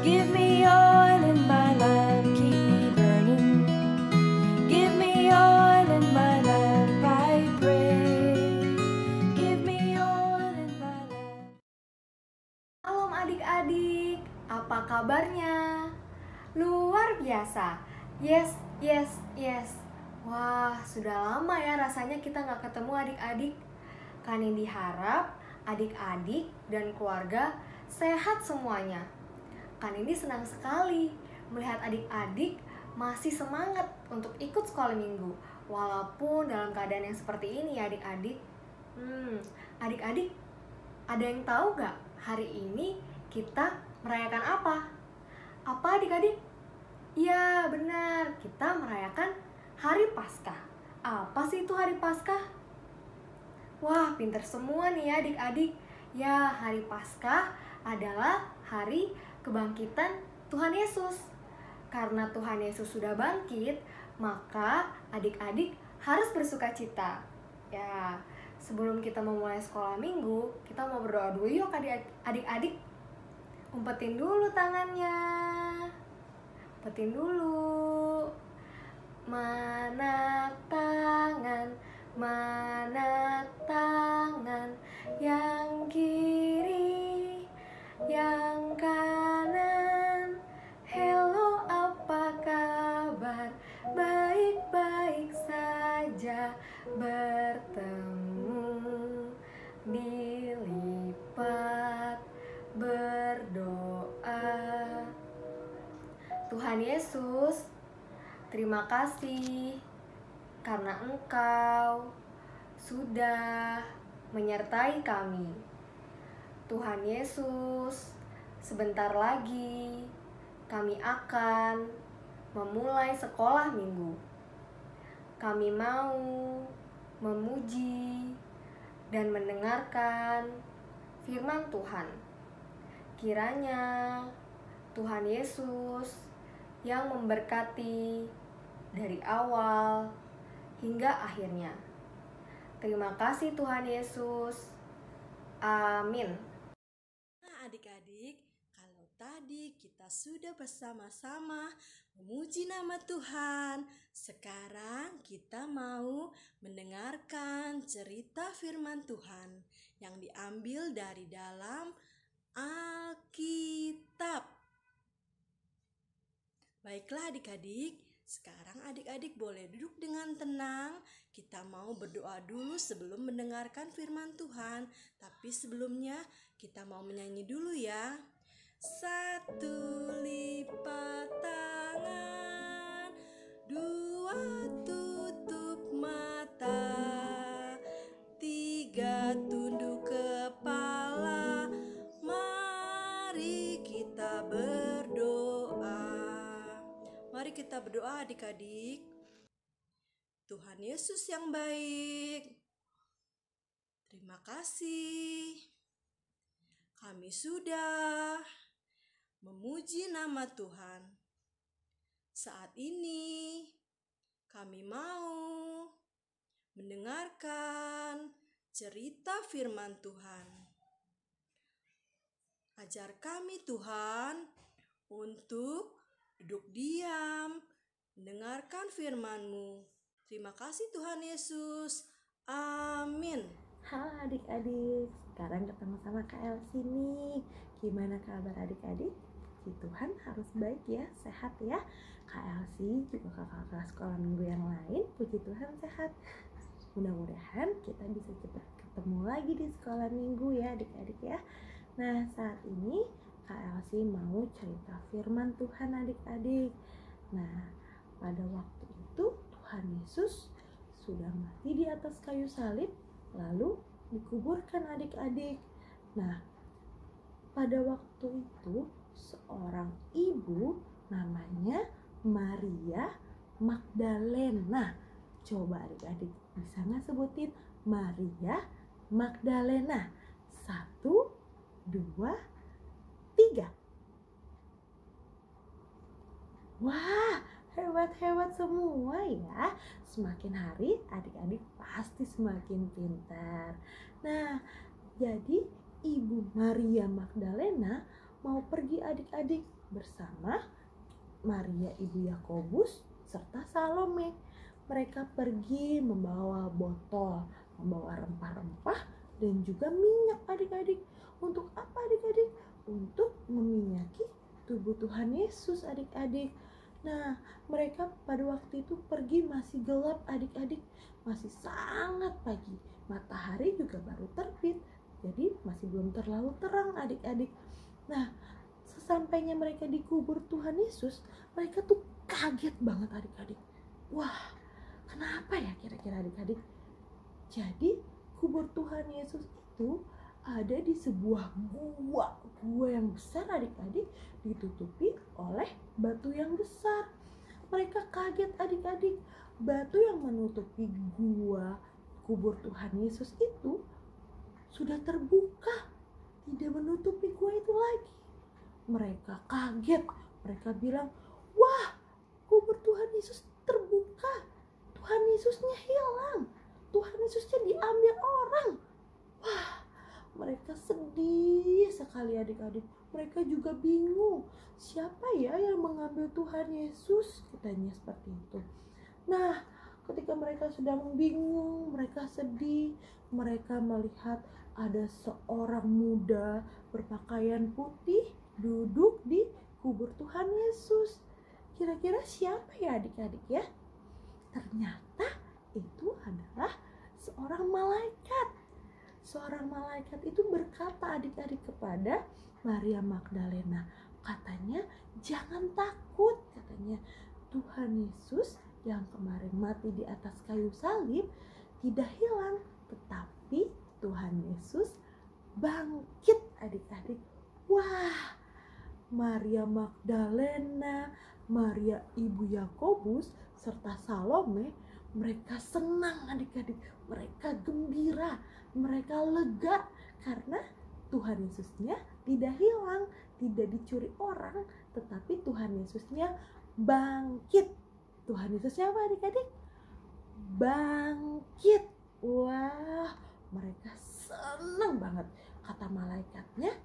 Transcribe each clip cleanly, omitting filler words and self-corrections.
Give me oil in my lamp, keep me burning. Give me oil in my lamp, I pray. Give me oil in my lamp. Halo adik-adik, apa kabarnya? Luar biasa. Yes. Wah, sudah lama ya rasanya kita nggak ketemu adik-adik. Kak Nindi harap adik-adik dan keluarga sehat semuanya. Kak Nindi senang sekali melihat adik-adik masih semangat untuk ikut sekolah minggu, walaupun dalam keadaan yang seperti ini ya adik-adik. Adik-adik, ada yang tahu gak hari ini kita merayakan apa? Apa adik-adik? Ya benar, kita merayakan Hari Paskah. Apa sih itu Hari Paskah? Wah, pinter semua nih ya adik-adik. Ya, Hari Paskah adalah hari kebangkitan Tuhan Yesus. Karena Tuhan Yesus sudah bangkit, maka adik-adik harus bersukacita. Ya, sebelum kita memulai sekolah minggu, kita mau berdoa dulu yuk adik-adik. Umpetin dulu tangannya. Umpetin dulu. Mana tangan, yang kiri, yang kanan. Hello, apa kabar? Baik-baik saja, bertemu dilipat berdoa. Tuhan Yesus, terima kasih karena Engkau sudah menyertai kami. Tuhan Yesus, sebentar lagi kami akan memulai sekolah minggu. Kami mau memuji dan mendengarkan firman Tuhan. Kiranya Tuhan Yesus yang memberkati dari awal hingga akhirnya. Terima kasih Tuhan Yesus. Amin. Nah adik-adik, kalau tadi kita sudah bersama-sama memuji nama Tuhan, sekarang kita mau mendengarkan cerita firman Tuhan yang diambil dari dalam Alkitab. Baiklah adik-adik, sekarang adik-adik boleh duduk dengan tenang. Kita mau berdoa dulu sebelum mendengarkan firman Tuhan. Tapi sebelumnya kita mau menyanyi dulu ya. Satu, lipat tangan. Dua, tutup mata. Tiga, tunduk kepala. Mari kita berdoa. Mari kita berdoa adik-adik. Tuhan Yesus yang baik, terima kasih. Kami sudah memuji nama Tuhan. Saat ini kami mau mendengarkan cerita firman Tuhan. Ajar kami Tuhan untuk duduk diam, mendengarkan firman-Mu. Terima kasih Tuhan Yesus. Amin. Halo adik-adik, sekarang ketemu sama Kak Elsie nih. Gimana kabar adik-adik? Puji Tuhan harus baik ya, sehat ya. Kak Elsie juga kakak-kakak sekolah minggu yang lain, puji Tuhan sehat. Mudah-mudahan kita bisa cepat ketemu lagi di sekolah minggu ya adik-adik ya. Nah saat ini Kak Elsie mau cerita firman Tuhan adik-adik. Nah pada waktu itu Tuhan Yesus sudah mati di atas kayu salib, lalu dikuburkan adik-adik. Nah, pada waktu itu seorang ibu namanya Maria Magdalena. Coba adik-adik bisa nggak sebutin Maria Magdalena? 1, 2, 3. Wah, hebat-hebat semua ya. Semakin hari adik-adik pasti semakin pintar. Nah, jadi Ibu Maria Magdalena mau pergi adik-adik bersama Maria ibu Yakobus serta Salome. Mereka pergi membawa botol, membawa rempah-rempah dan juga minyak adik-adik. Untuk apa adik-adik? Untuk meminyaki tubuh Tuhan Yesus adik-adik. Nah, mereka pada waktu itu pergi masih gelap adik-adik, masih sangat pagi. Matahari juga baru terbit, jadi masih belum terlalu terang adik-adik. Nah, sesampainya mereka dikubur Tuhan Yesus, mereka tuh kaget banget adik-adik. Wah, kenapa ya kira-kira adik-adik? Jadi kubur Tuhan Yesus itu ada di sebuah gua yang besar adik-adik, ditutupi oleh batu yang besar. Mereka kaget adik-adik, batu yang menutupi gua kubur Tuhan Yesus itu sudah terbuka, tidak menutupi gua itu lagi. Mereka kaget, mereka bilang, wah, kubur Tuhan Yesus terbuka, Tuhan Yesusnya hilang, Tuhan Yesusnya diambil orang. Wah, mereka sedih sekali adik-adik. Mereka juga bingung, siapa ya yang mengambil Tuhan Yesus? Katanya seperti itu. Nah, ketika mereka sedang bingung, mereka sedih, mereka melihat ada seorang muda berpakaian putih duduk di kubur Tuhan Yesus. Kira-kira siapa ya adik-adik ya? Ternyata itu adalah seorang malaikat. Seorang malaikat itu berkata adik-adik kepada Maria Magdalena, katanya jangan takut, katanya Tuhan Yesus yang kemarin mati di atas kayu salib tidak hilang, tetapi Tuhan Yesus bangkit adik-adik. Wah, Maria Magdalena, Maria ibu Yakobus serta Salome, mereka senang adik-adik, mereka gembira, mereka lega karena Tuhan Yesusnya tidak hilang, tidak dicuri orang, tetapi Tuhan Yesusnya bangkit. Tuhan Yesusnya apa adik-adik? Bangkit. Wah, mereka senang banget. Kata malaikatnya,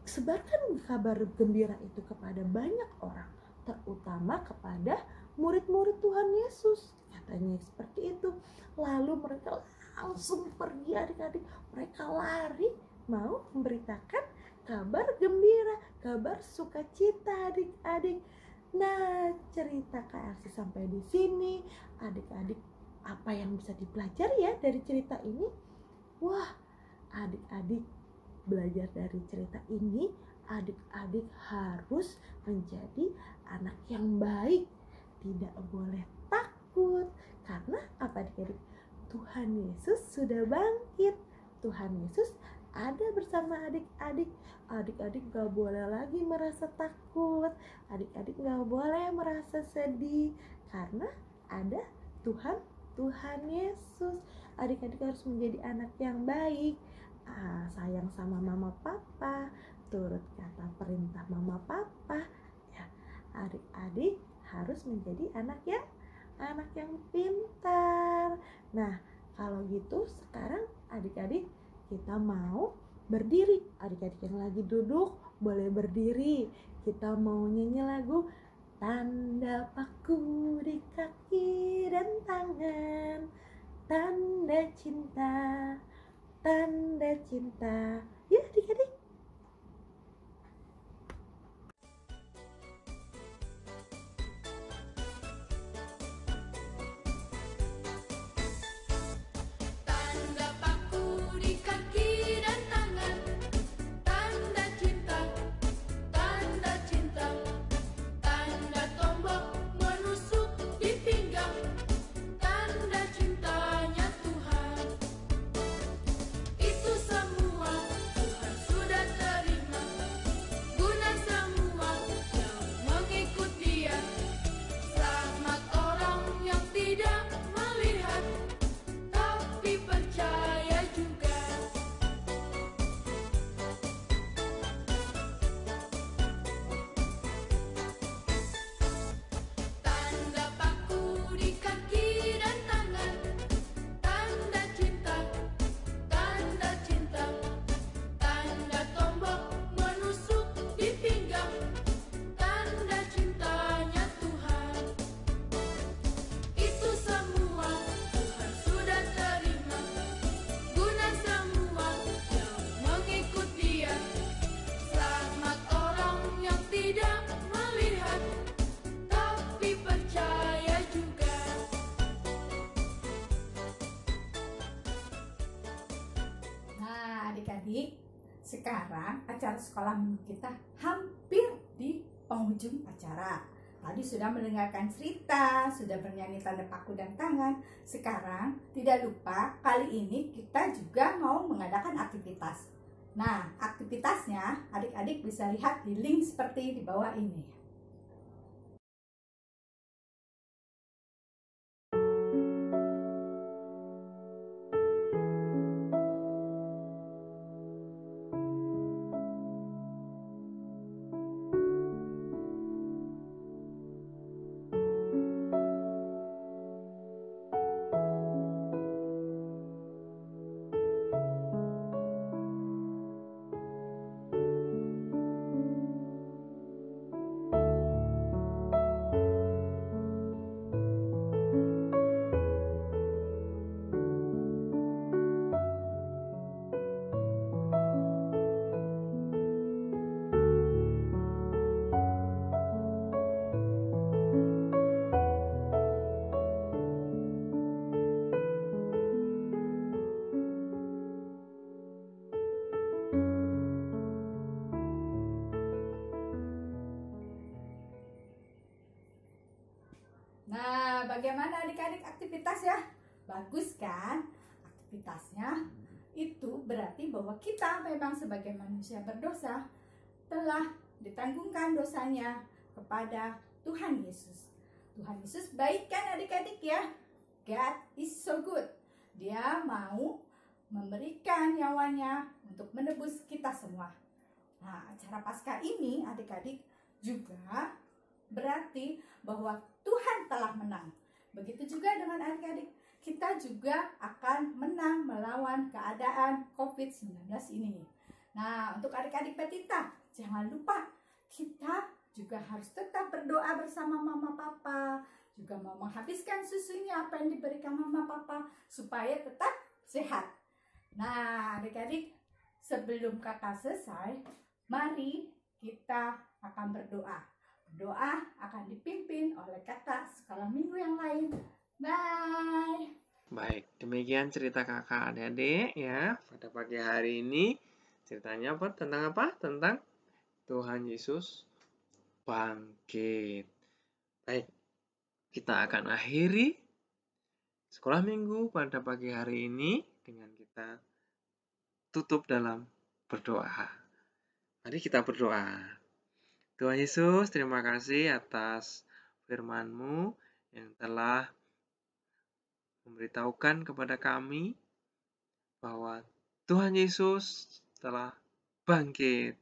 sebarkan kabar gembira itu kepada banyak orang, terutama kepada murid-murid Tuhan Yesus. Katanya seperti itu. Lalu mereka langsung pergi adik-adik. Mereka lari mau memberitakan kabar gembira, kabar sukacita adik-adik. Nah, cerita KLC sampai di sini. Adik-adik, apa yang bisa dipelajari ya dari cerita ini? Wah, adik-adik belajar dari cerita ini, adik-adik harus menjadi anak yang baik. Tidak boleh takut. Karena apa adik-adik? Tuhan Yesus sudah bangkit. Tuhan Yesus ada bersama adik-adik. Adik-adik gak boleh lagi merasa takut. Adik-adik gak boleh merasa sedih. Karena ada Tuhan Yesus. Adik-adik harus menjadi anak yang baik. Sayang sama mama papa, turut kata perintah mama papa. Ya, adik-adik harus menjadi anak yang pintar. Nah, kalau gitu sekarang adik-adik kita mau berdiri. Adik-adik yang lagi duduk boleh berdiri. Kita mau nyanyi lagu tanda paku di kaki dan tangan, tanda cinta, tanda cinta. Ya adik-adik. Tanda paku di kaki dan tangan, tanda cinta, tanda cinta, tanda tombak menusuk di pinggang, tanda cintanya Tuhan. Itu semua Tuhan sudah sekolah minggu kita hampir di penghujung acara. Tadi sudah mendengarkan cerita, sudah bernyanyi tanda paku dan tangan. Sekarang tidak lupa kali ini kita juga mau mengadakan aktivitas. Nah, aktivitasnya adik-adik bisa lihat di link seperti di bawah ini. Nah, bagaimana adik-adik aktivitas ya? Bagus kan? Aktivitasnya itu berarti bahwa kita memang sebagai manusia berdosa telah ditanggungkan dosanya kepada Tuhan Yesus. Tuhan Yesus baik kan adik-adik ya? God is so good. Dia mau memberikan nyawanya untuk menebus kita semua. Nah, acara Paskah ini adik-adik juga berarti bahwa Tuhan telah menang. Begitu juga dengan adik-adik, kita juga akan menang melawan keadaan COVID-19 ini. Nah, untuk adik-adik Petita, jangan lupa kita juga harus tetap berdoa bersama mama papa, juga mau menghabiskan susunya apa yang diberikan mama papa supaya tetap sehat. Nah, adik-adik, sebelum kakak selesai, mari kita akan berdoa. Doa akan dipimpin oleh kakak sekolah minggu yang lain. Bye. Baik, demikian cerita kakak adik-adik ya. Pada pagi hari ini ceritanya apa? Tentang apa? Tentang Tuhan Yesus bangkit. Baik, kita akan akhiri sekolah minggu pada pagi hari ini dengan kita tutup dalam berdoa. Mari kita berdoa. Tuhan Yesus, terima kasih atas firman-Mu yang telah memberitahukan kepada kami bahwa Tuhan Yesus telah bangkit.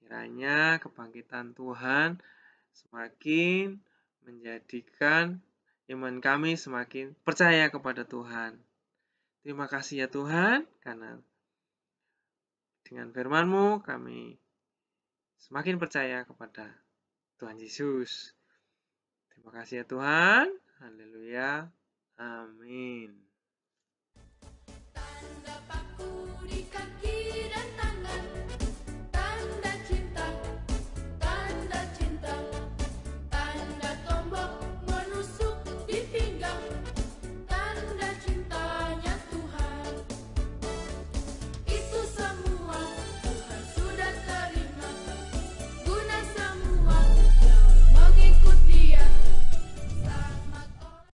Kiranya kebangkitan Tuhan semakin menjadikan iman kami semakin percaya kepada Tuhan. Terima kasih ya Tuhan, karena dengan firman-Mu kami semakin percaya kepada Tuhan Yesus. Terima kasih ya Tuhan. Haleluya. Amin. Tanda